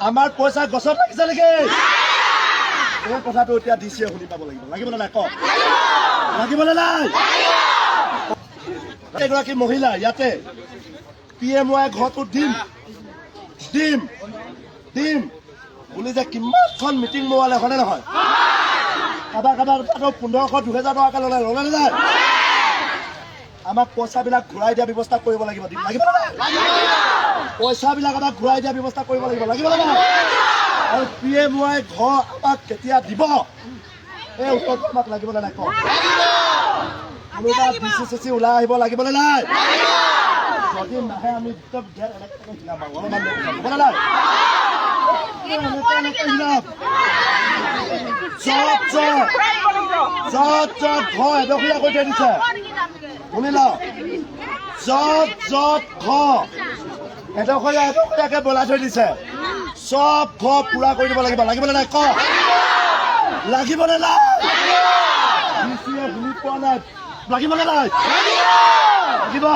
আমাৰ পইচা গছত লাগিছে নেকি? এই কথাটো এতিয়া ডিচিয়ে শুনি পাব লাগিব। লাগিবনে নাই কওক? লাগিবনে নাই? এগৰাকী মহিলা ইয়াতে PMY ঘৰটো দিম দিম দিম বুলি যে কিমানখন মিটিং মোৱালে হয়নে নহয়? কাৰোবাৰ 1500 2000 টকাকে ল'লে নাযায়? আমাক পইচাবিলাক ঘূৰাই দিয়া ব্যৱস্থা কৰিব লাগিব। লাগিব নে? পইচাবিলাক আমাক ঘূৰাই দিয়া ব্যৱস্থা কৰিব লাগিব। লাগিব নে? আৰু PMY ঘৰ আমাক কেতিয়া দিব এই উত্তৰটো আমাক লাগিবনে নাই কওক? কোনোবা BCCC ওলাই আহিব লাগিবনে নাই? যদি নাহে আমি একদম অলপমান হ'বনে নাই? য'ত ঘৰ এডখৰীয়া কৰি থৈ দিছে শুনি লওক। য'ত ঘৰ এডখৰীয়াকে বলাই থৈ দিছে চব ঘৰ পুৰা কৰি দিব লাগিব। লাগিবনে নাই কওক? লাগিবনে নাই? শুনি পোৱা নাই? লাগিবনে নাই? লাগিব।